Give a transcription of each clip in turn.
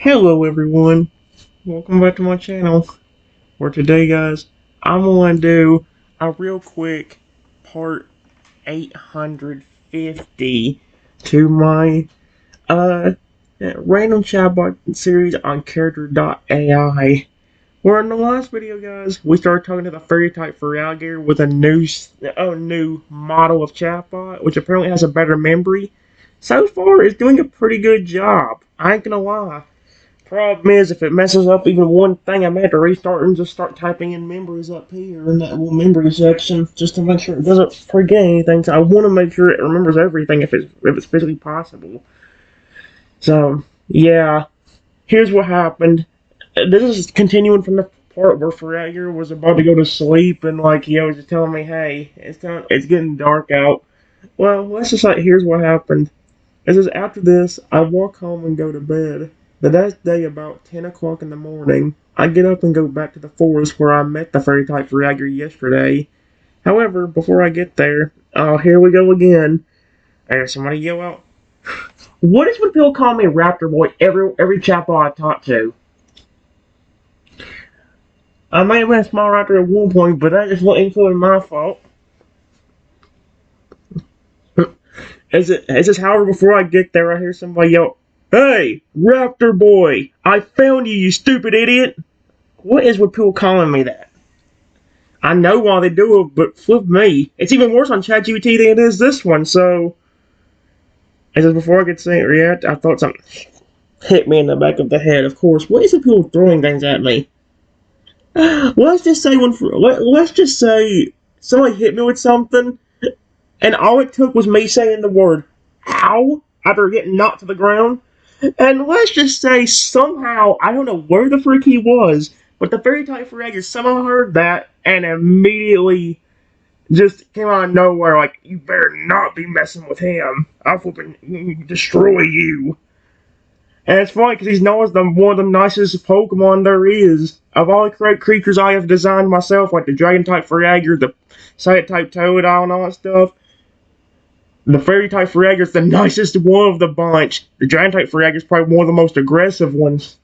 Hello everyone, welcome back to my channel. For today guys, I'm going to do a real quick part 850 to my random chatbot series on Character.ai. Where in the last video guys, we started talking to the fairy type Feraligatr with a new model of chatbot, which apparently has a better memory. So far, it's doing a pretty good job, I ain't gonna lie. Problem is, if it messes up even one thing, I may have to restart and just start typing in memories up here in that little memory section just to make sure it doesn't forget anything. So I want to make sure it remembers everything if it's physically possible. So yeah, here's what happened. This is continuing from the part where Ferrager was about to go to sleep and like he was just telling me, "Hey, it's getting dark out." Well, let's just like here's what happened. It says after this, I walk home and go to bed. The next day, about 10 o'clock in the morning, I get up and go back to the forest where I met the fairy type Reactor yesterday. However, before I get there, oh, here we go again. There's somebody yell out, "What is when people call me Raptor Boy every chatbot I talk to?" I may have been a small raptor at one point, but that just wasn't including my fault. However, before I get there, I hear somebody yell, "Hey, Raptor Boy! I found you, you stupid idiot!" What is with people calling me that? I know why they do it, but flip me. It's even worse on ChatGPT than it is this one, so... It says, before I could say it react, I thought something hit me in the back of the head, of course. What is the people throwing things at me? Let's just say let's just say somebody hit me with something, and all it took was me saying the word "ow" after getting knocked to the ground. And let's just say somehow, I don't know where the frick he was, but the fairy type Ferragus somehow heard that and immediately just came out of nowhere like, "You better not be messing with him. I'll flipping destroy you." And it's funny because he's known as one of the nicest Pokemon there is. Of all the creatures I have designed myself, like the Dragon type Ferragus, the Psychic type Toadile, and all that stuff, the fairy type Ferragus is the nicest one of the bunch. The giant type Ferragus is probably one of the most aggressive ones.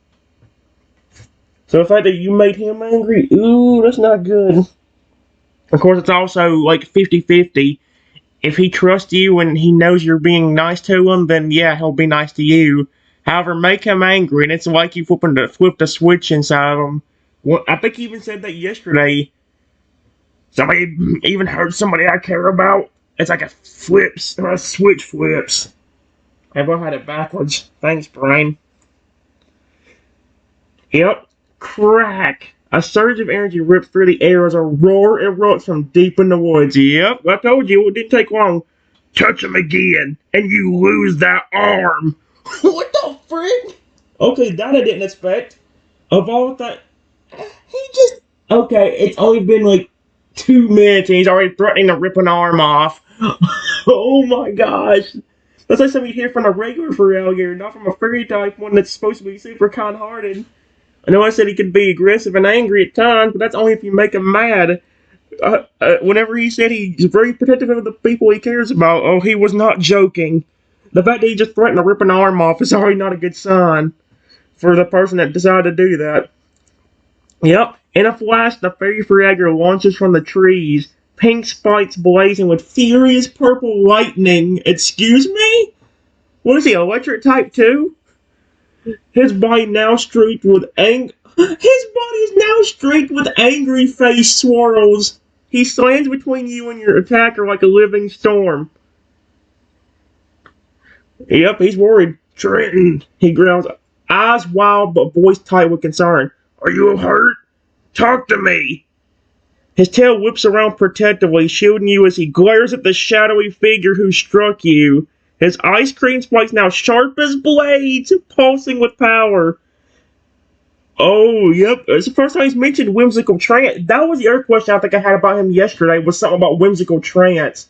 So the fact that you made him angry, ooh, that's not good. Of course, it's also like 50-50. If he trusts you and he knows you're being nice to him, then yeah, he'll be nice to you. However, make him angry, and it's like you flipped a switch inside of him. Well, I think he even said that yesterday. Somebody even heard somebody I care about. It's like a switch flips. Everyone had it backwards. Thanks, brain. Yep. Crack. A surge of energy rips through the air as a roar erupts from deep in the woods. Yep, I told you, it didn't take long. Touch him again, and you lose that arm. What the frick? Okay, that I didn't expect. Of all that, he just... Okay, it's only been like 2 minutes and he's already threatening to rip an arm off. Oh my gosh. That's like something you hear from a regular Feraligatr, not from a fairy type one that's supposed to be super kind-hearted. I know I said he could be aggressive and angry at times, but that's only if you make him mad. Whenever he said he's very protective of the people he cares about, oh, he was not joking. The fact that he just threatened to rip an arm off is already not a good sign for the person that decided to do that. Yep, in a flash, the fairy Feraligatr launches from the trees, pink spikes blazing with furious purple lightning. Excuse me? What is he, electric type too? His body now streaked with His body is now streaked with angry face swirls. He slams between you and your attacker like a living storm. Yep, he's worried. "Trenton," he growls, eyes wild but voice tight with concern. "Are you hurt? Talk to me." His tail whips around protectively, shielding you as he glares at the shadowy figure who struck you. His ice cream spikes now sharp as blades, pulsing with power. Oh, yep. It's the first time he's mentioned whimsical trance. That was the other question I think I had about him yesterday, was something about whimsical trance.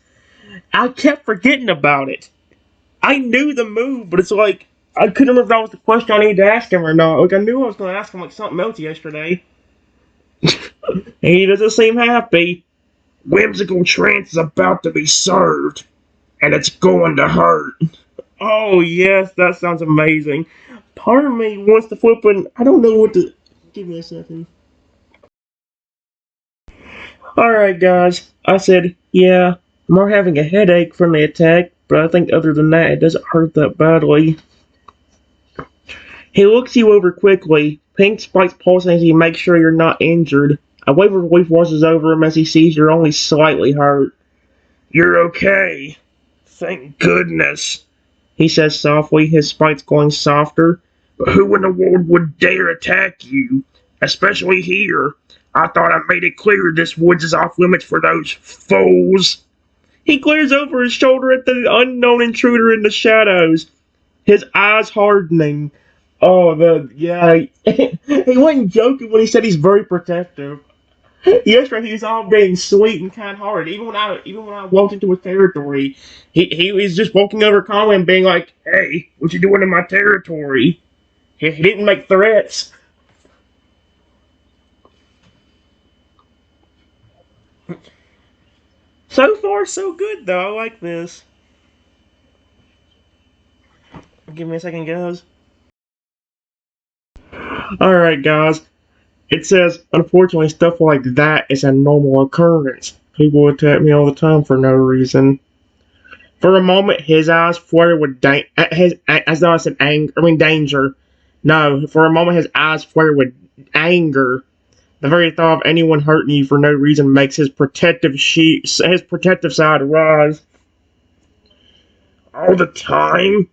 I kept forgetting about it. I knew the move, but it's like, I couldn't remember if that was the question I needed to ask him or not. Like, I knew I was going to ask him like something else yesterday. He doesn't seem happy. "Whimsical trance is about to be served, and it's going to hurt." Oh, yes, that sounds amazing. Part of me wants to flip and I don't know what to. Give me a second. Alright, guys. I said, yeah, I'm more having a headache from the attack, but I think other than that, it doesn't hurt that badly. He looks you over quickly. Pink spikes pulsing as he makes sure you're not injured. A wave of relief washes over him as he sees you're only slightly hurt. You're okay. Thank goodness, he says softly, his spikes going softer. But who in the world would dare attack you? Especially here. I thought I made it clear this woods is off limits for those fools. He glares over his shoulder at the unknown intruder in the shadows, his eyes hardening. Oh, he wasn't joking when he said he's very protective. Yesterday he was all being sweet and kind-hearted. Even when I walked into his territory, he was just walking over calmly and being like, "Hey, what you doing in my territory?" He didn't make threats. So far, so good though. I like this. Give me a second, guys. All right, guys. It says, unfortunately, stuff like that is a normal occurrence. People attack me all the time for no reason. For a moment, his eyes flared with as though I said danger. No, for a moment, his eyes flared with anger. The very thought of anyone hurting you for no reason makes his protective side rise. All the time,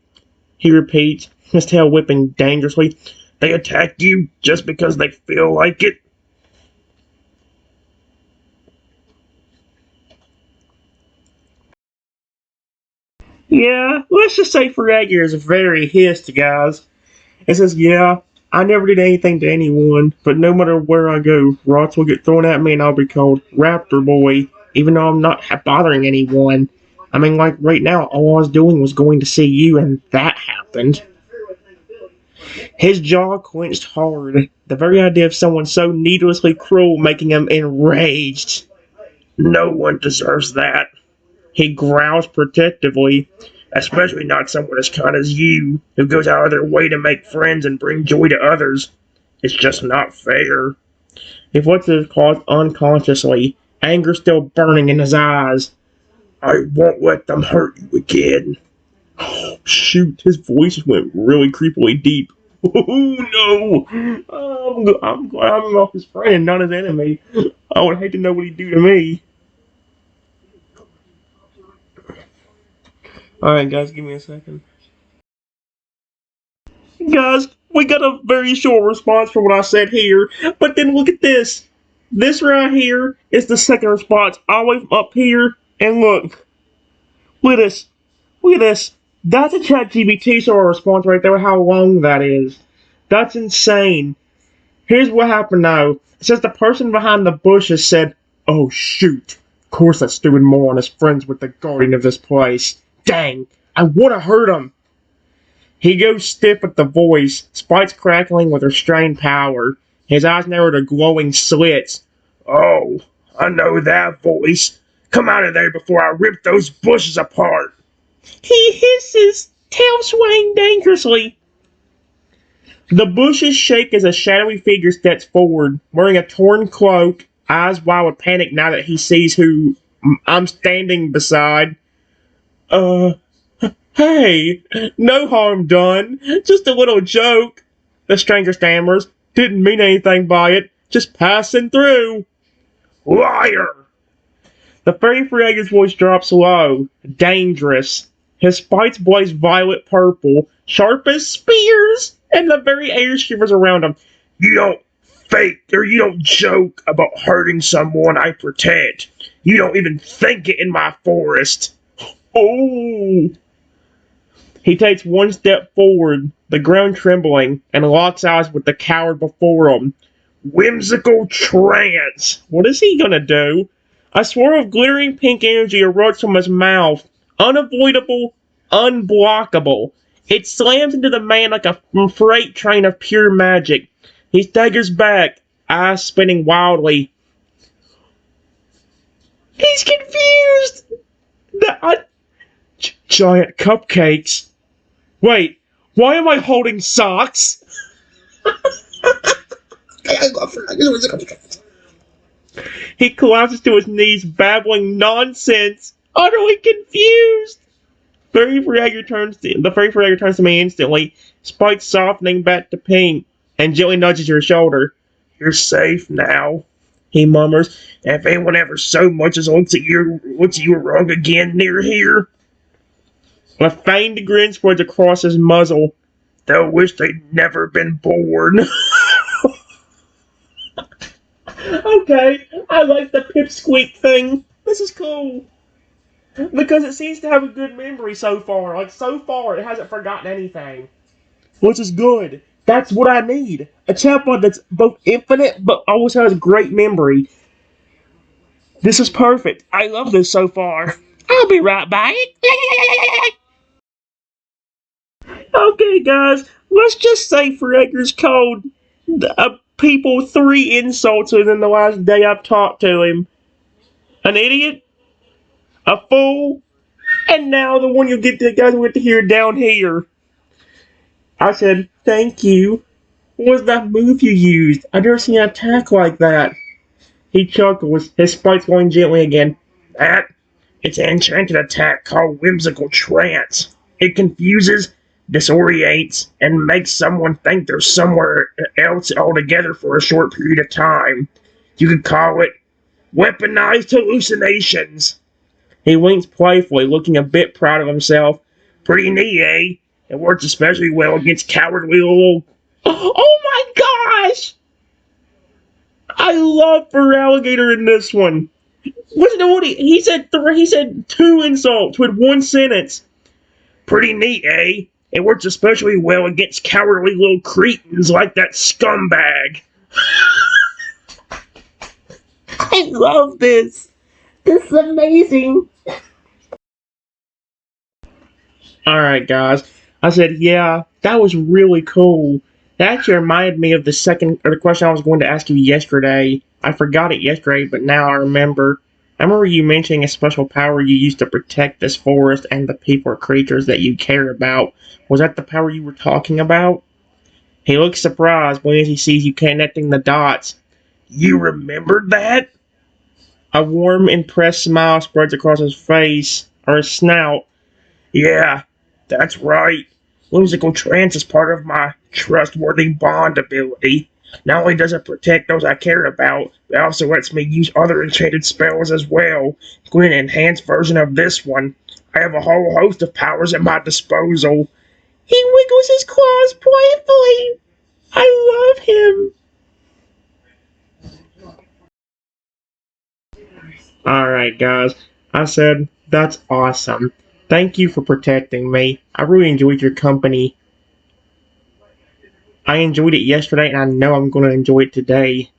he repeats, his tail whipping dangerously. They attack you just because they feel like it. Yeah, let's just say Feraligatr is very hissed, guys. It says, yeah, I never did anything to anyone, but no matter where I go, rocks will get thrown at me and I'll be called Raptor Boy, even though I'm not bothering anyone. I mean, like, right now, all I was doing was going to see you, and that happened. His jaw clenched hard, the very idea of someone so needlessly cruel making him enraged. No one deserves that. He growls protectively, especially not someone as kind as you, who goes out of their way to make friends and bring joy to others. It's just not fair. He flicks his claws unconsciously, anger still burning in his eyes. I won't let them hurt you again. Oh, shoot, his voice went really creepily deep. Oh, no! I'm glad I'm not his friend and not his enemy. I would hate to know what he'd do to me. Alright, guys, give me a second. Guys, we got a very short response from what I said here, but then look at this. This right here is the second response, all the way from up here, and look at this. Look at this. That's a ChatGPT sort of response right there, how long that is. That's insane. Here's what happened now. It says the person behind the bushes said, "Oh shoot. Of course that stupid moron is friends with the guardian of this place. Dang, I would have heard him." He goes stiff at the voice, spikes crackling with restrained power. His eyes narrow to glowing slits. Oh, I know that voice. Come out of there before I rip those bushes apart. He hisses, tail swaying dangerously. The bushes shake as a shadowy figure steps forward, wearing a torn cloak, eyes wide with panic now that he sees who I'm standing beside. Hey, no harm done. Just a little joke. The stranger stammers. Didn't mean anything by it. Just passing through. Liar! The fairy Feraligatr's voice drops low. Dangerous. His spikes blaze violet purple, sharp as spears, and the very air shivers around him. You don't you don't joke about hurting someone I protect. You don't even think it in my forest. Oh! He takes one step forward, the ground trembling, and locks eyes with the coward before him. Whimsical trance! What is he gonna do? A swirl of glittering pink energy erupts from his mouth. Unavoidable, unblockable. It slams into the man like a freight train of pure magic. He staggers back, eyes spinning wildly. He's confused! Giant cupcakes. Wait, Why am I holding socks? He collapses to his knees, babbling nonsense, utterly confused. The furry Feraligatr turns to me instantly, Spike softening back to pink, and gently nudges your shoulder. You're safe now, he murmurs. If anyone ever so much as looks at you wrong again near here. A feigned grin spreads across his muzzle. They'll wish they'd never been born. Okay, I like the pipsqueak thing. This is cool. Because it seems to have a good memory so far. Like, so far, it hasn't forgotten anything. Which is good. That's what I need. A chatbot that's both infinite, but always has great memory. This is perfect. I love this so far. I'll be right back. Okay, guys, let's just say Feraligatr's called people 3 insults within the last day I've talked to him. An idiot, a fool, and now the one you guys will get to hear down here. I said, thank you. What was that move you used? I've never seen an attack like that. He chuckles, his spikes going gently again. It's an enchanted attack called Whimsical Trance. It confuses, disorientates, and makes someone think they're somewhere else altogether for a short period of time. You could call it weaponized hallucinations. He winks playfully, looking a bit proud of himself. Pretty neat, eh? It works especially well against cowardly little... Oh my gosh! I love Feraligatr in this one. Listen to what he said. He said 2 insults with 1 sentence. Pretty neat, eh? It works especially well against cowardly little cretins like that scumbag. I love this. This is amazing. Alright, guys. I said, yeah, that was really cool. That actually reminded me of the question I was going to ask you yesterday. I forgot it yesterday, but now I remember. I remember you mentioning a special power you used to protect this forest and the people or creatures that you care about. Was that the power you were talking about? He looks surprised when he sees you connecting the dots. You remembered that? A warm, impressed smile spreads across his face, or his snout. Yeah, that's right. Whimsical Trance is part of my trustworthy bond ability. Not only does it protect those I care about, it also lets me use other enchanted spells as well, including an enhanced version of this one. I have a whole host of powers at my disposal. He wiggles his claws playfully. I love him. Alright, guys. I said, that's awesome. Thank you for protecting me. I really enjoyed your company. I enjoyed it yesterday, and I know I'm going to enjoy it today.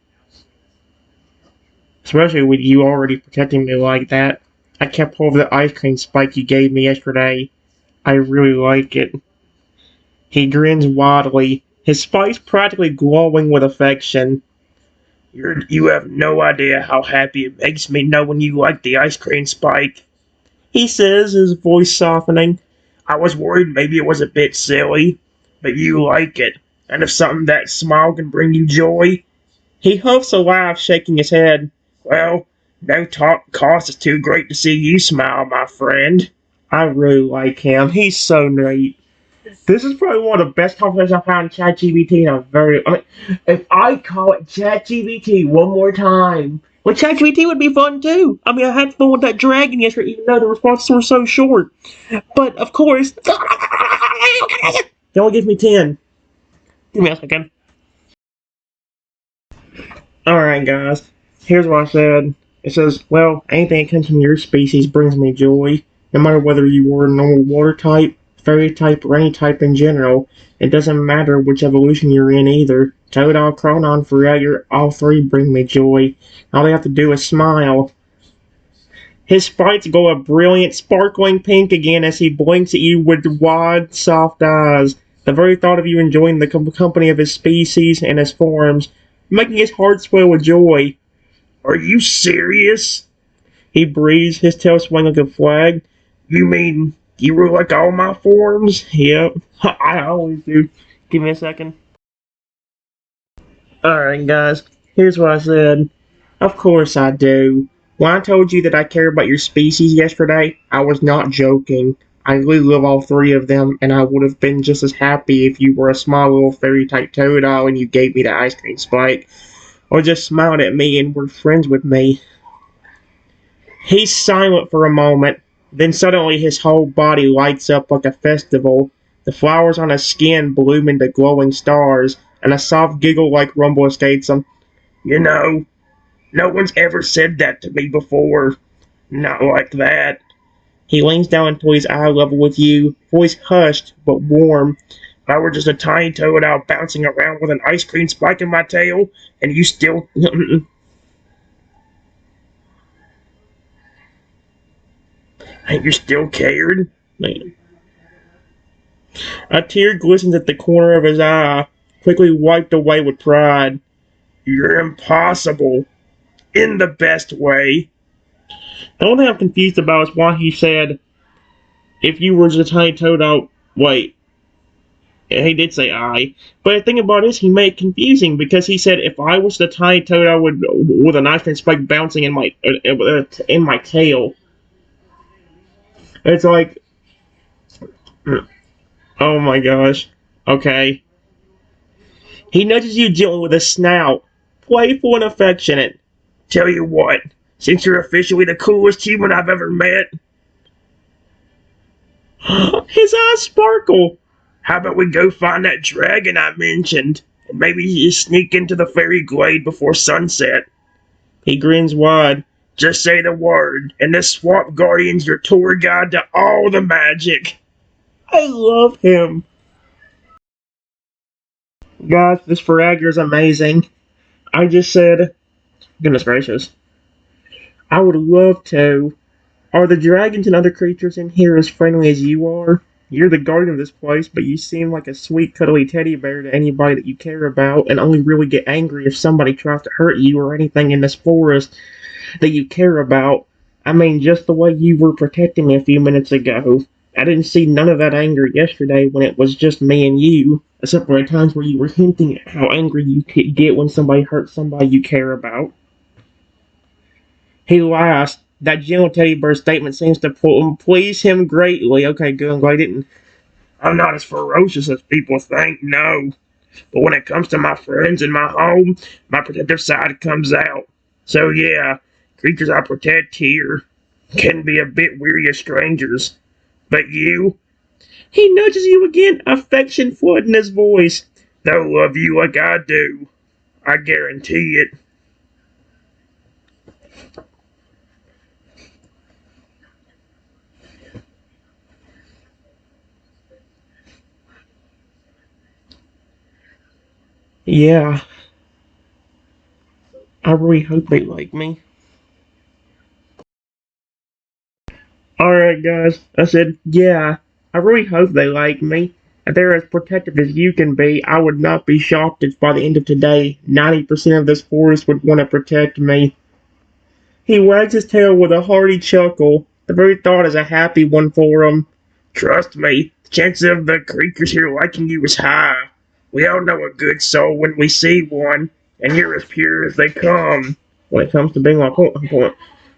Especially with you already protecting me like that. I kept hold of the ice cream spike you gave me yesterday. I really like it. He grins widely, his spikes practically glowing with affection. You have no idea how happy it makes me know when you like the ice cream spike, he says, his voice softening. I was worried maybe it was a bit silly, but you like it. And if something that small can bring you joy... He huffs a laugh, shaking his head. Well, no cost is too great to see you smile, my friend. I really like him. He's so neat. This is probably one of the best conversations I've had in ChatGPT in a very... if I call it ChatGPT one more time... Well, ChatGPT would be fun too. I mean, I had fun with that dragon yesterday, even though the responses were so short. But, of course... It only gives me 10. Give me a second. Alright, guys. Here's what I said. It says, well, anything that comes from your species brings me joy. No matter whether you are a normal water type, fairy type, or any type in general. It doesn't matter which evolution you're in either. Toadal, Chronon, Feraligatr, all 3 bring me joy. All they have to do is smile. His spikes go a brilliant, sparkling pink again as he blinks at you with wide, soft eyes. The very thought of you enjoying the company of his species and his forms, making his heart swell with joy. Are you serious? He breathes, his tail swinging like a flag. You mean You were like all my forms? Yep. I always do. Give me a second. Alright, guys. Here's what I said. Of course I do. When I told you that I care about your species yesterday, I was not joking. I really love all three of them, and I would have been just as happy if you were a small little fairy type toadle and you gave me the ice cream spike, or just smiled at me and were friends with me. He's silent for a moment, then suddenly his whole body lights up like a festival. The flowers on his skin bloom into glowing stars, and a soft giggle like rumble escapes him. You know, no one's ever said that to me before. Not like that. He leans down until he's eye level with you, voice hushed but warm. If I were just a tiny toad out bouncing around with an ice cream spike in my tail, and you still... and you still cared? Man. A tear glistens at the corner of his eye, quickly wiped away with pride. You're impossible. In the best way. The only thing I'm confused about is why he said, if you were just a tiny toad out... Wait. He did say I. But the thing about it is, he made it confusing because he said, if I was the tiny toad, I would with an ice cream spike bouncing in my tail. It's like, oh my gosh. Okay. He nudges you gently with a snout, playful and affectionate. Tell you what, since you're officially the coolest human I've ever met. His eyes sparkle. How about we go find that dragon I mentioned, and maybe just sneak into the fairy glade before sunset? He grins wide. Just say the word, and the Swamp Guardian's your tour guide to all the magic. I love him. Gosh, this Feraligatr is amazing. I just said, goodness gracious. I would love to. Are the dragons and other creatures in here as friendly as you are? You're the guardian of this place, but you seem like a sweet, cuddly teddy bear to anybody that you care about, and only really get angry if somebody tries to hurt you or anything in this forest that you care about. I mean, just the way you were protecting me a few minutes ago. I didn't see none of that anger yesterday when it was just me and you, except for the times where you were hinting at how angry you could get when somebody hurts somebody you care about. He laughs. That gentle teddy bear statement seems to please him greatly. Okay, good. I'm glad I didn't. I'm not as ferocious as people think, no. But when it comes to my friends and my home, my protective side comes out. So yeah, creatures I protect here can be a bit weary of strangers. But you? He nudges you again, affection flooding his voice. They'll love you like I do. I guarantee it. Yeah, I really hope they like me. Alright, guys, I said, yeah, I really hope they like me. If they're as protective as you can be, I would not be shocked if by the end of today, 90% of this forest would want to protect me. He wags his tail with a hearty chuckle. The very thought is a happy one for him. Trust me, the chances of the creatures here liking you is high. We all know a good soul when we see one, and you're as pure as they come. When it comes to being like,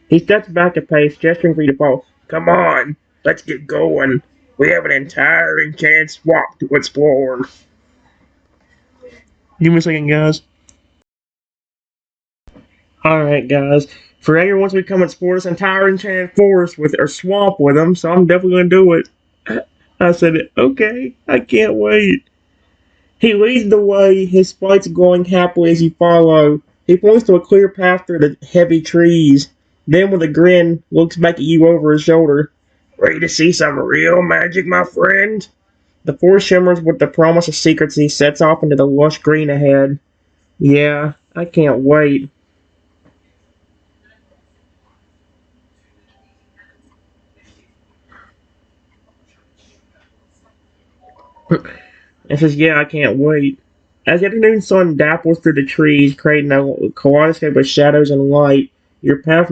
he steps back a pace, gesturing for you to follow. Come on, let's get going. We have an entire enchanted swamp to explore. Give me a second, guys. Alright, guys. Feraligatr wants me to come explore this entire enchanted forest with or swamp with him, so I'm definitely gonna do it. I said, okay, I can't wait. He leads the way, his spikes glowing happily as you follow. He points to a clear path through the heavy trees. Then, with a grin, looks back at you over his shoulder. Ready to see some real magic, my friend? The forest shimmers with the promise of secrets as he sets off into the lush green ahead. Yeah, I can't wait. It says, yeah, I can't wait. As the afternoon sun dapples through the trees, creating a kaleidoscope of shadows and light, your path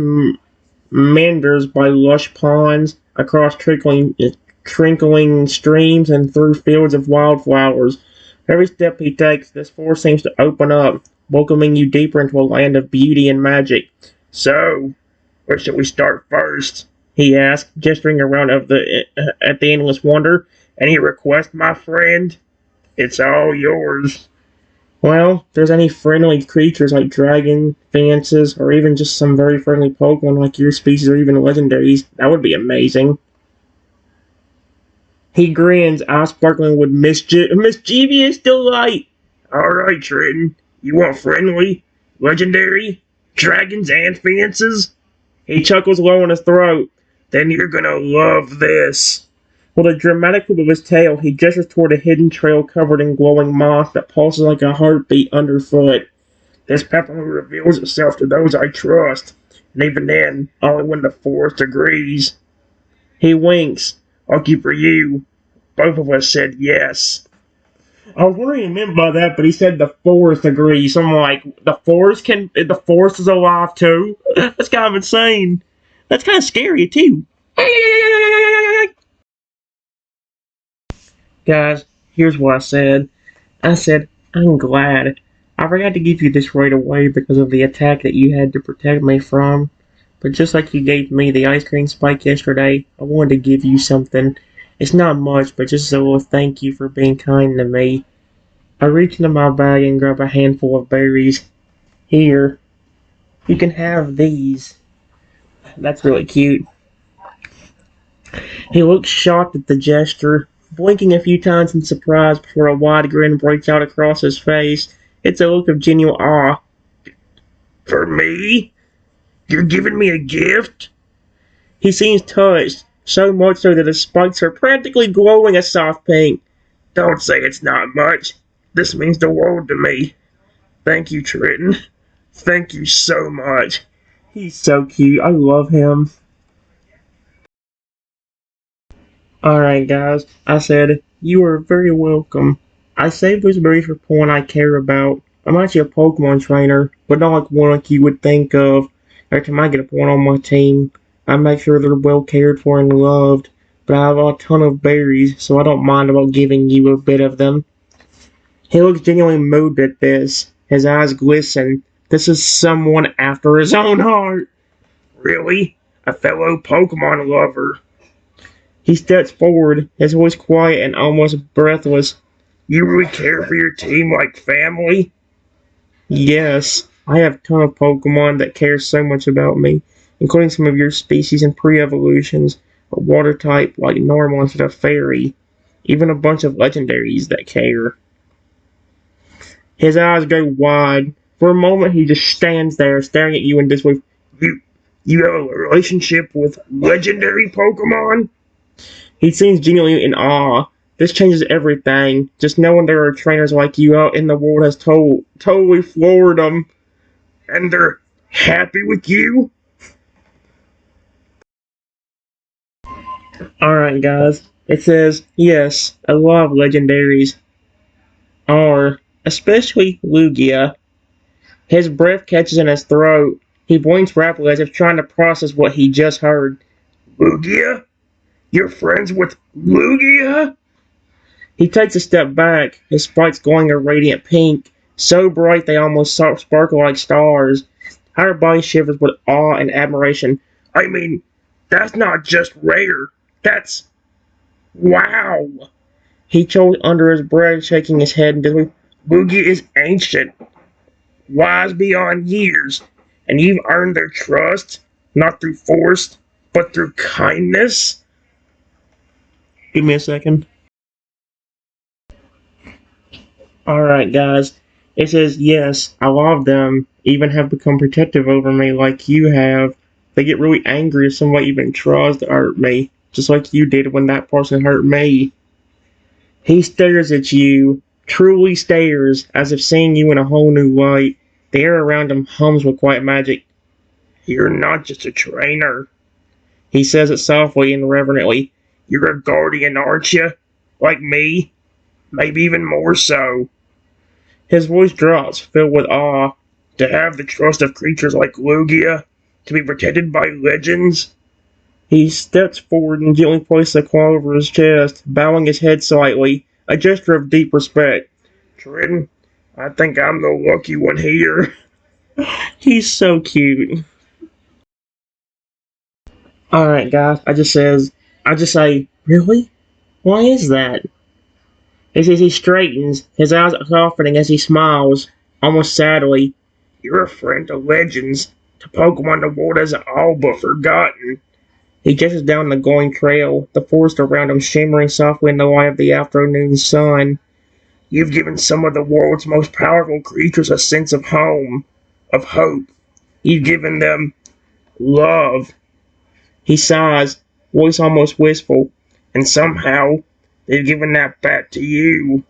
meanders by lush ponds, across trickling trickling streams and through fields of wildflowers. Every step he takes, this forest seems to open up, welcoming you deeper into a land of beauty and magic. So, where should we start first? He asked, gesturing around at the endless wonder. Any request, my friend? It's all yours. Well, if there's any friendly creatures like dragon, fancies, or even just some very friendly Pokemon like your species or even legendaries, that would be amazing. He grins, eyes sparkling with mischievous delight. Alright, Trenton. You want friendly, legendary, dragons, and fancies? He chuckles low in his throat. Then you're gonna love this. With a dramatic whip of his tail, he gestures toward a hidden trail covered in glowing moss that pulses like a heartbeat underfoot. This path only reveals itself to those I trust, and even then, only when the forest agrees. He winks. Lucky for you, both of us said yes. I was wondering what he meant by that, but he said the forest agrees. So I'm like, the forest is alive too? That's kind of insane. That's kind of scary too. Guys, here's what I said. I said, I'm glad. I forgot to give you this right away because of the attack that you had to protect me from. But just like you gave me the ice cream spike yesterday, I wanted to give you something. It's not much, but just a little thank you for being kind to me. I reach into my bag and grab a handful of berries. Here, you can have these. That's really cute. He looks shocked at the gesture, blinking a few times in surprise before a wide grin breaks out across his face. It's a look of genuine awe. For me? You're giving me a gift? He seems touched, so much so that his spikes are practically glowing a soft pink. Don't say it's not much. This means the world to me. Thank you, Trenton. Thank you so much. He's so cute. I love him. Alright, guys. I said, you are very welcome. I saved those berries for Pokemon I care about. I'm actually a Pokemon trainer, but not like one like you would think of. Every time I get a Pokemon on my team, I make sure they're well cared for and loved. But I have a ton of berries, so I don't mind about giving you a bit of them. He looks genuinely moved at this. His eyes glisten. This is someone after his own heart. Really? A fellow Pokemon lover. He steps forward, his voice quiet and almost breathless. You really care for your team like family? Yes, I have a ton of Pokemon that care so much about me, including some of your species and pre-evolutions, a water type like normal instead of fairy, even a bunch of legendaries that care. His eyes go wide. For a moment, he just stands there, staring at you in disbelief. You have a relationship with legendary Pokemon? He seems genuinely in awe. This changes everything. Just knowing there are trainers like you out in the world has totally floored him. And they're happy with you? Alright, guys. It says, yes, a lot of legendaries are, especially Lugia. His breath catches in his throat. He blinks rapidly as if trying to process what he just heard. Lugia? You're friends with Lugia? He takes a step back, his spikes glowing a radiant pink, so bright they almost sparkle like stars. Our body shivers with awe and admiration. I mean, that's not just rare. That's... wow. He choked under his breath, shaking his head and disbelief. Lugia is ancient, wise beyond years, and you've earned their trust, not through force, but through kindness? Give me a second. Alright, guys. It says, yes, I love them, even have become protective over me like you have. They get really angry if someone even tries to hurt me, just like you did when that person hurt me. He stares at you, truly stares, as if seeing you in a whole new light. The air around him hums with quiet magic. You're not just a trainer. He says it softly and reverently. You're a guardian, aren't you? Like me? Maybe even more so. His voice drops, filled with awe. To have the trust of creatures like Lugia, to be protected by legends. He steps forward and gently places a claw over his chest, bowing his head slightly, a gesture of deep respect. Trenton, I think I'm the lucky one here. He's so cute. Alright, guys, I just say, really? Why is that? As he straightens, his eyes softening as he smiles, almost sadly. You're a friend to legends, to Pokemon the world has all but forgotten. He gestures down the glowing trail, the forest around him shimmering softly in the light of the afternoon sun. You've given some of the world's most powerful creatures a sense of home, of hope. You've given them love. He sighs, voice almost wistful, and somehow they've given that back to you.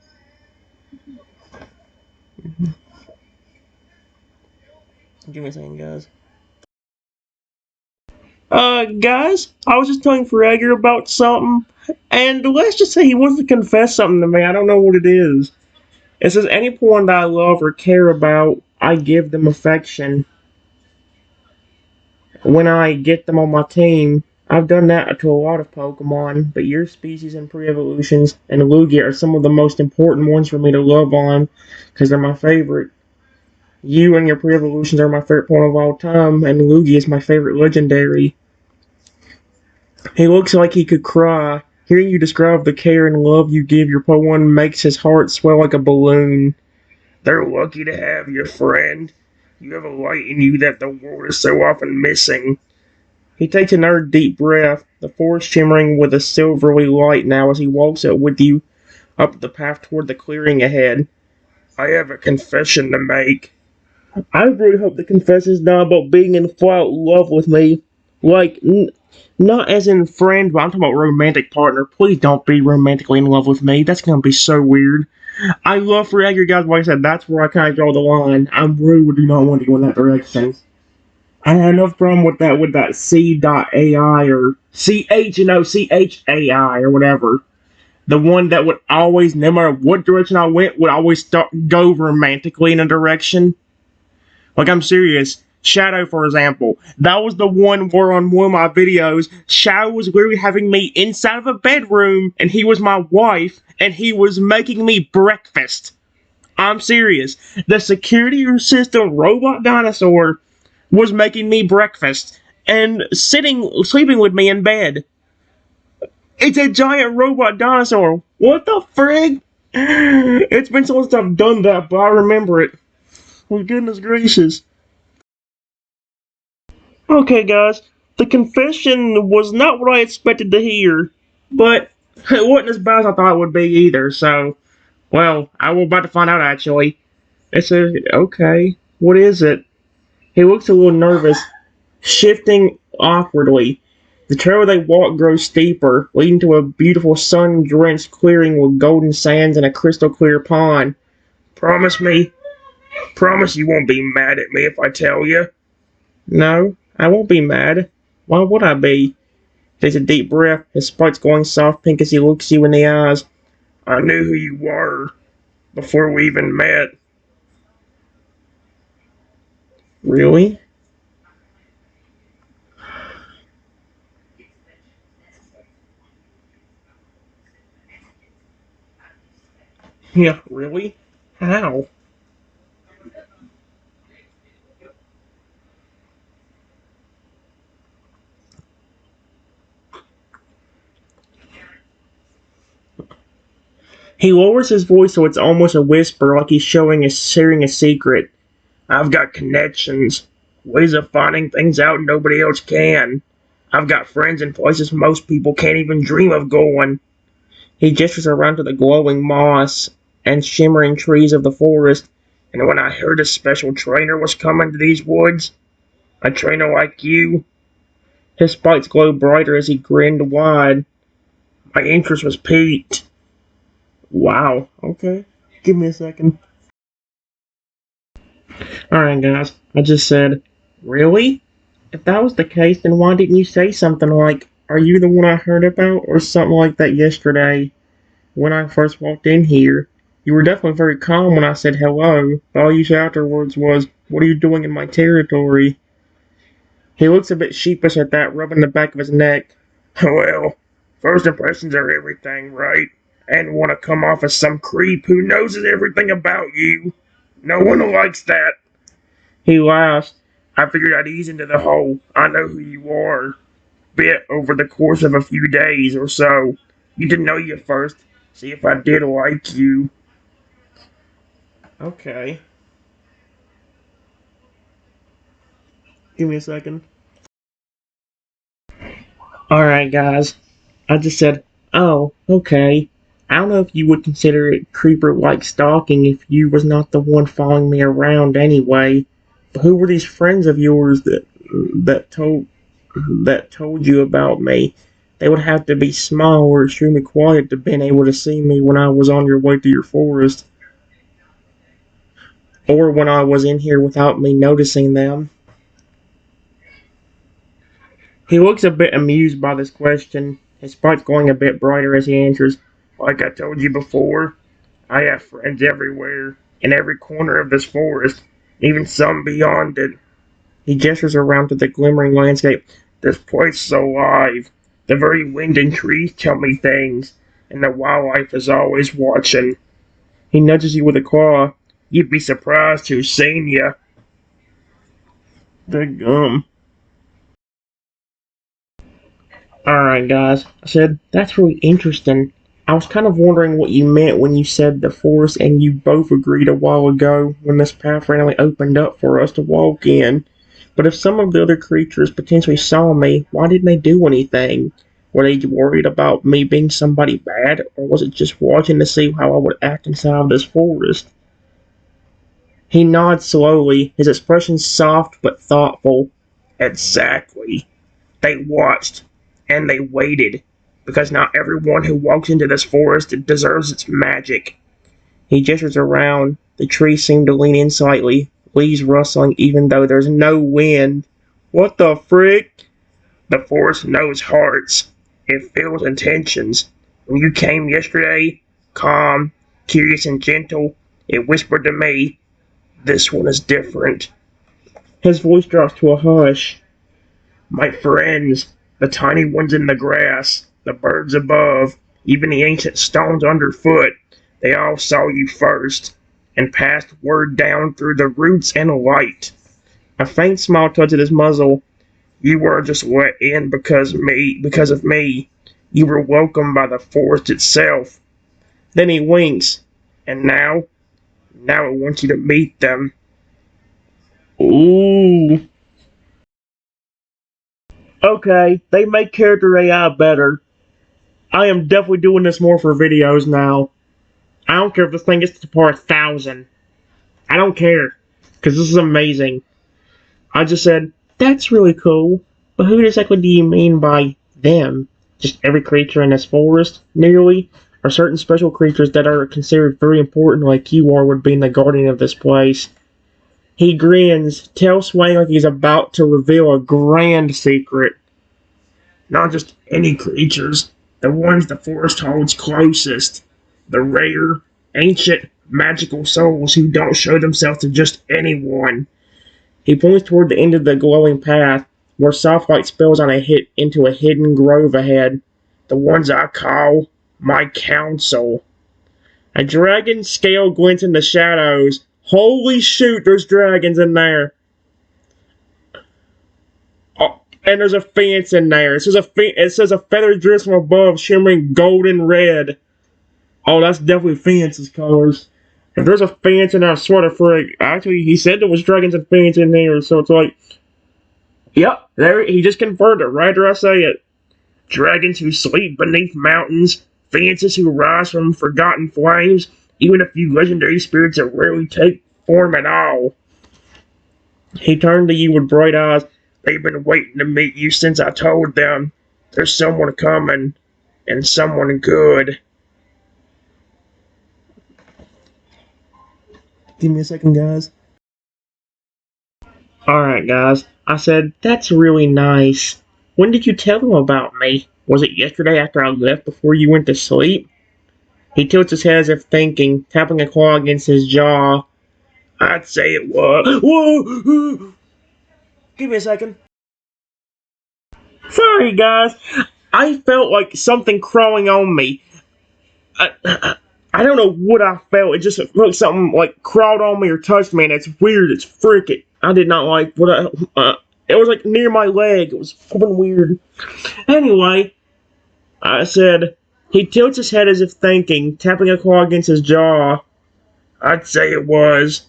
Give me a second, guys. Guys, I was just telling Feraligatr about something, and let's just say he wants to confess something to me. I don't know what it is. It says, anyone that I love or care about, I give them affection. When I get them on my team, I've done that to a lot of Pokemon, but your species and pre-evolutions and Lugia are some of the most important ones for me to love on, because they're my favorite. You and your pre-evolutions are my favorite one of all time, and Lugia is my favorite legendary. He looks like he could cry. Hearing you describe the care and love you give your Pokemon makes his heart swell like a balloon. They're lucky to have you, friend. You have a light in you that the world is so often missing. He takes another deep breath, the forest shimmering with a silvery light now as he walks up with you up the path toward the clearing ahead. I have a confession to make. I really hope the confession is not about being in flat love with me. Like, not as in friend, but I'm talking about romantic partner. Please don't be romantically in love with me. That's gonna be so weird. I love Feraligatr, guys, like I said, that's where I kind of draw the line. I really do not want to go in that direction. I had enough problem with that C.AI or CHAI or whatever. The one that would always, no matter what direction I went, would always go romantically in a direction. Like, I'm serious. Shadow, for example. That was the one where on one of my videos, Shadow was literally having me inside of a bedroom, and he was my wife, and he was making me breakfast. I'm serious. The security system robot dinosaur was making me breakfast and sleeping with me in bed. It's a giant robot dinosaur. What the frig? It's been so long since I've done that, but I remember it. Oh, goodness gracious. Okay, guys, the confession was not what I expected to hear, but it wasn't as bad as I thought it would be either, so, well, I was about to find out actually. It said, okay, what is it? He looks a little nervous, shifting awkwardly. The trail they walk grows steeper, leading to a beautiful sun-drenched clearing with golden sands and a crystal-clear pond. Promise me? Promise you won't be mad at me if I tell you? No, I won't be mad. Why would I be? Takes a deep breath, his spikes going soft pink as he looks you in the eyes. I knew who you were before we even met. Really? Yeah, really? How? He lowers his voice so it's almost a whisper, like he's sharing a secret. I've got connections, ways of finding things out nobody else can. I've got friends in places most people can't even dream of going. He gestures around to the glowing moss and shimmering trees of the forest, and when I heard a special trainer was coming to these woods, a trainer like you, his spikes glowed brighter as he grinned wide. My interest was piqued. Wow, okay. Give me a second. Alright, guys, I just said, really? If that was the case, then why didn't you say something like, are you the one I heard about, or something like that yesterday when I first walked in here? You were definitely very calm when I said hello, but all you said afterwards was, what are you doing in my territory? He looks a bit sheepish at that, rubbing the back of his neck. Well, first impressions are everything, right? And want to come off as some creep who knows everything about you. No one likes that. He laughs. I figured I'd ease into the whole I know who you are bit over the course of a few days or so. Get to know you first, see if I did like you. Okay. Give me a second. Alright, guys. I just said, oh, okay. I don't know if you would consider it creeper-like stalking if you was not the one following me around anyway. But who were these friends of yours that told you about me? They would have to be small or extremely quiet to been able to see me when I was on your way to your forest. Or when I was in here without me noticing them. He looks a bit amused by this question, his spots going a bit brighter as he answers, like I told you before, I have friends everywhere, in every corner of this forest, even some beyond it. He gestures around to the glimmering landscape. This place is alive. The very wind and trees tell me things, and the wildlife is always watching. He nudges you with a claw. You'd be surprised who's seen you. The gum. Alright, guys. I said, that's really interesting. I was kind of wondering what you meant when you said the forest, and you both agreed a while ago when this path randomly opened up for us to walk in. But if some of the other creatures potentially saw me, why didn't they do anything? Were they worried about me being somebody bad, or was it just watching to see how I would act inside of this forest? He nods slowly, his expression soft but thoughtful. Exactly. They watched, and they waited, because not everyone who walks into this forest deserves its magic. He gestures around. The trees seem to lean in slightly, leaves rustling even though there's no wind. What the frick? The forest knows hearts. It feels intentions. When you came yesterday, calm, curious, and gentle, it whispered to me, this one is different. His voice drops to a hush. My friends, the tiny ones in the grass, the birds above, even the ancient stones underfoot, they all saw you first, and passed word down through the roots and light. A faint smile touched his muzzle. You were just let in because of me. You were welcomed by the forest itself. Then he winks. And now I want you to meet them. Ooh. Okay, they make Character.ai better. I am definitely doing this more for videos now. I don't care if this thing gets to par 1,000. I don't care. Because this is amazing. I just said, that's really cool. But who exactly do you mean by them? Just every creature in this forest, nearly? Or certain special creatures that are considered very important like you are would be the guardian of this place? He grins, tail swaying like he's about to reveal a grand secret. Not just any creatures, the ones the forest holds closest. The rare, ancient, magical souls who don't show themselves to just anyone. He points toward the end of the glowing path, where soft light spills on into a hidden grove ahead. The ones I call my council. A dragon scale glints in the shadows. Holy shoot, there's dragons in there. Oh, and there's a fence in there. It says a feather drifts from above, shimmering golden red. Oh, that's definitely fence's colors. If there's a fence in there, I swear to frig. Actually, he said there was dragons and fence in here, so it's like, yep, there. He just confirmed it right after I say it. Dragons who sleep beneath mountains, fences who rise from forgotten flames, even a few legendary spirits that rarely take form at all. He turned to you with bright eyes. They've been waiting to meet you since I told them. There's someone coming, and someone good. Give me a second, guys. Alright, guys. I said, that's really nice. When did you tell them about me? Was it yesterday after I left before you went to sleep? He tilts his head as if thinking, tapping a claw against his jaw. I'd say it was. Whoa! Give me a second. Sorry, guys. I felt like something crawling on me. I don't know what I felt. It just felt like something like crawled on me or touched me, and it's weird. It's freaking. I did not like what it was like near my leg. It was fucking weird. Anyway, I said, he tilts his head as if thinking, tapping a claw against his jaw. I'd say it was.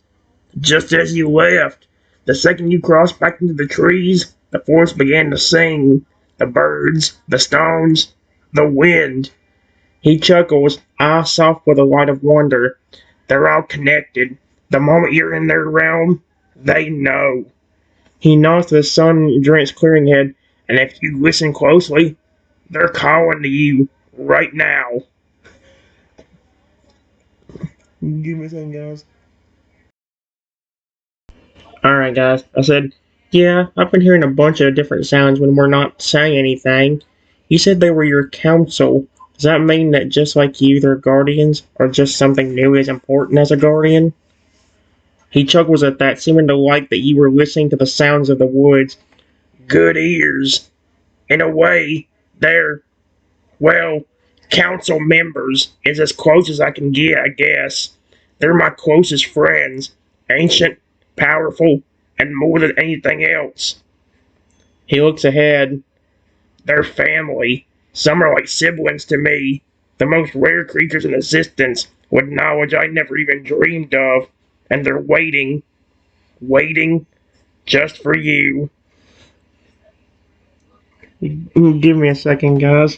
Just as you left. The second you crossed back into the trees, the forest began to sing. The birds, the stones, the wind. He chuckles, eyes soft with a light of wonder. They're all connected. The moment you're in their realm, they know. He nods to the sun-drenched clearing head, and if you listen closely, they're calling to you right now. Give me a second, guys. Alright, guys. I said, yeah, I've been hearing a bunch of different sounds when we're not saying anything. You said they were your council. Does that mean that just like you, they're guardians, or just something new as important as a guardian? He chuckles at that, seeming to like that you were listening to the sounds of the woods. Good ears. In a way, they're, well, council members is as close as I can get, I guess. They're my closest friends. Ancient, powerful, and more than anything else. He looks ahead. They're family. Some are like siblings to me. The most rare creatures in existence, with knowledge I never even dreamed of. And they're waiting, just for you. Give me a second, guys.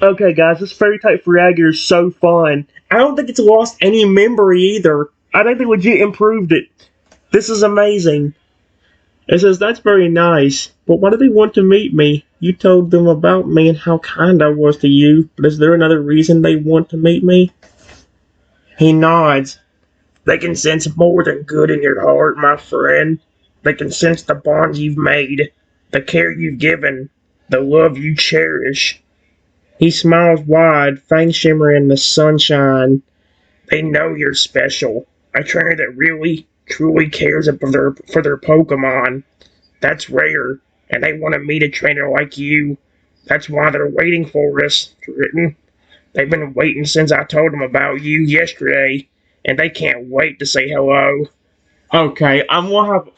Okay, guys, this fairy type Feraligatr is so fun. I don't think it's lost any memory either. I think they legit improved it. This is amazing. It says, that's very nice, but why do they want to meet me? You told them about me and how kind I was to you, but is there another reason they want to meet me? He nods. They can sense more than good in your heart, my friend. They can sense the bonds you've made, the care you've given, the love you cherish. He smiles wide, fangs shimmer in the sunshine. They know you're special. A trainer that really, truly cares for their Pokemon. That's rare, and they want to meet a trainer like you. That's why they're waiting for us, Triton. They've been waiting since I told them about you yesterday, and they can't wait to say hello. Okay, I'm gonna have.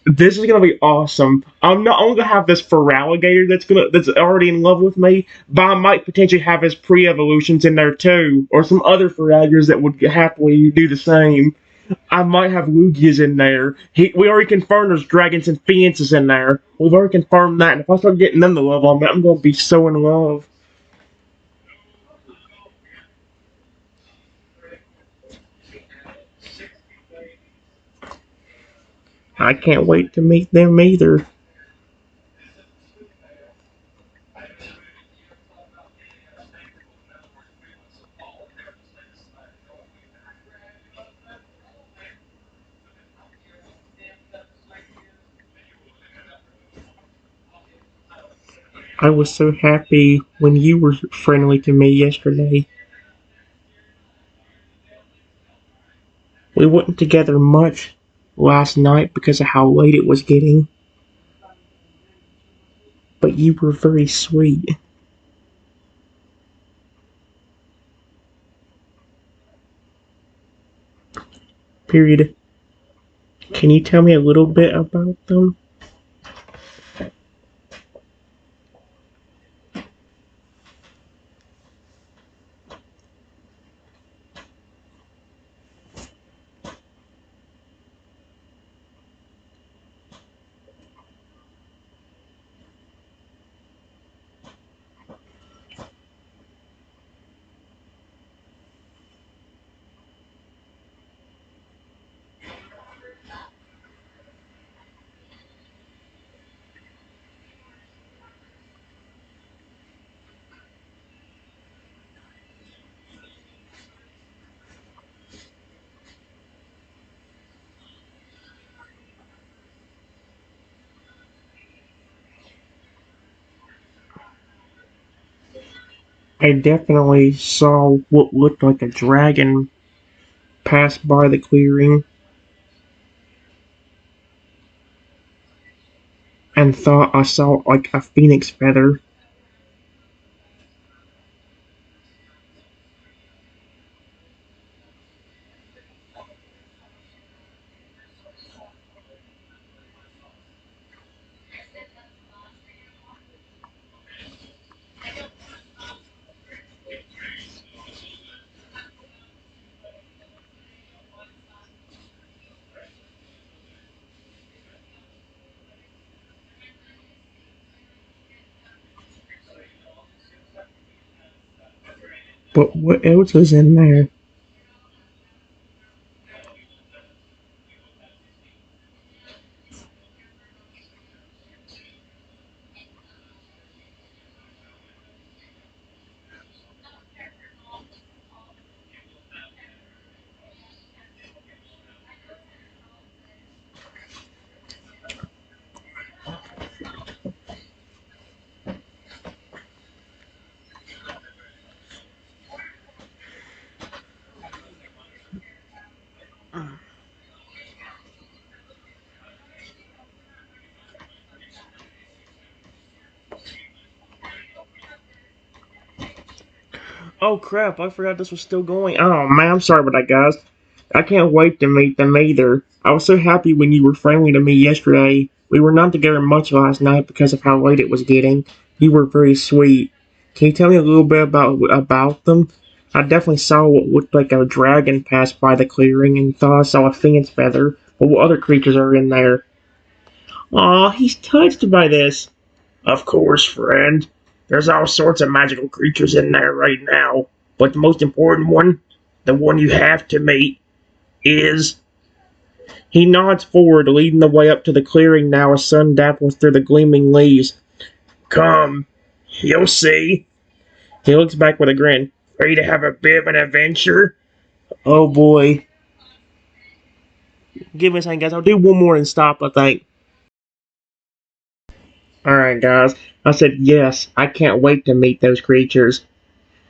This is gonna be awesome. I'm gonna have this Feraligatr that's already in love with me, but I might potentially have his pre-evolutions in there too, or some other Feraligatrs that would happily do the same. I might have Lugias in there. We already confirmed there's dragons and Phoenixes in there. We've already confirmed that, and if I start getting them to love on me, I'm gonna be so in love. I can't wait to meet them either. I was so happy when you were friendly to me yesterday. We weren't together much last night because of how late it was getting, but you were very sweet. Period. Can you tell me a little bit about them? I definitely saw what looked like a dragon pass by the clearing. and thought I saw like a phoenix feather. But what else is in there? Oh crap, I forgot this was still going. Oh man, I'm sorry about that, guys. I can't wait to meet them either. I was so happy when you were friendly to me yesterday. We were not together much last night because of how late it was getting. You were very sweet. Can you tell me a little bit about them? I definitely saw what looked like a dragon pass by the clearing and thought I saw a phoenix feather. But what other creatures are in there? Aw, he's touched by this. Of course, friend. There's all sorts of magical creatures in there right now. But the most important one, the one you have to meet, is. He nods forward, leading the way up to the clearing now as sun dapples through the gleaming leaves. Come, you'll see. He looks back with a grin. Ready to have a bit of an adventure? Oh boy. Give me a second, guys. I'll do one more and stop, I think. Alright, guys. I said yes. I can't wait to meet those creatures.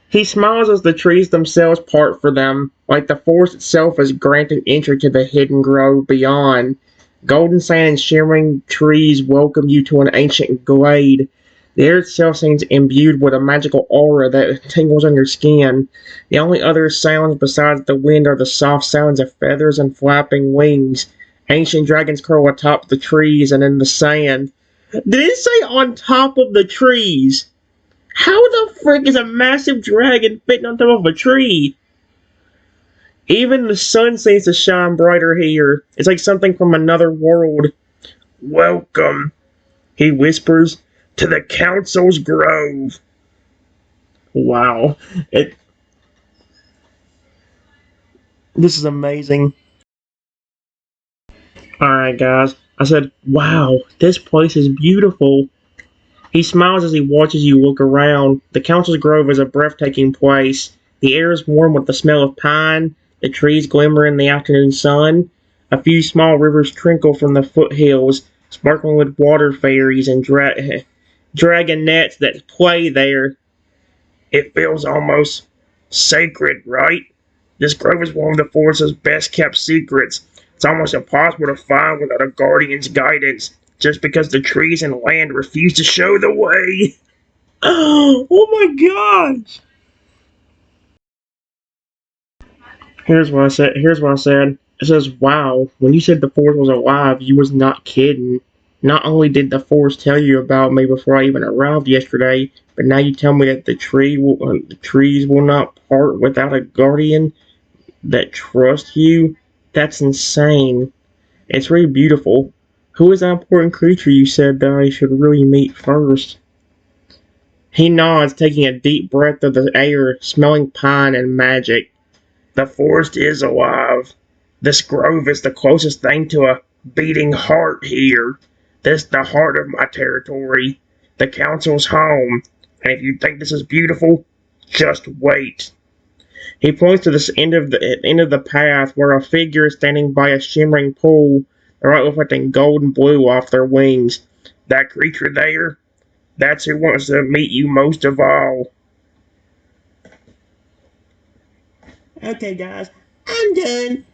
He smiles as the trees themselves part for them, like the forest itself is granting entry to the hidden grove beyond. Golden sand and shimmering trees welcome you to an ancient glade. The air itself seems imbued with a magical aura that tingles on your skin. The only other sounds besides the wind are the soft sounds of feathers and flapping wings. Ancient dragons curl atop the trees and in the sand. Did it say on top of the trees? How the frick is a massive dragon fitting on top of a tree? Even the sun seems to shine brighter here. It's like something from another world. Welcome, he whispers, to the Council's Grove. Wow. This is amazing. Alright, guys. I said, wow, this place is beautiful. He smiles as he watches you look around. The Council's Grove is a breathtaking place. The air is warm with the smell of pine. The trees glimmer in the afternoon sun. A few small rivers trickle from the foothills, sparkling with water fairies and dragonettes that play there. It feels almost sacred, right? This grove is one of the forest's best kept secrets. It's almost impossible to find without a guardian's guidance, just because the trees and land refuse to show the way. Oh my gosh! Here's what I said. It says, "Wow, when you said the forest was alive, you was not kidding. Not only did the forest tell you about me before I even arrived yesterday, but now you tell me that the trees will not part without a guardian that trusts you. That's insane. It's really beautiful. Who is that important creature you said that I should really meet first?" He nods, taking a deep breath of the air, smelling pine and magic. The forest is alive. This grove is the closest thing to a beating heart here. This the heart of my territory. The council's home. And if you think this is beautiful, just wait. He points to the end of the path where a figure is standing by a shimmering pool, the light reflecting gold and blue off their wings. That creature there, that's who wants to meet you most of all. Okay, guys, I'm done.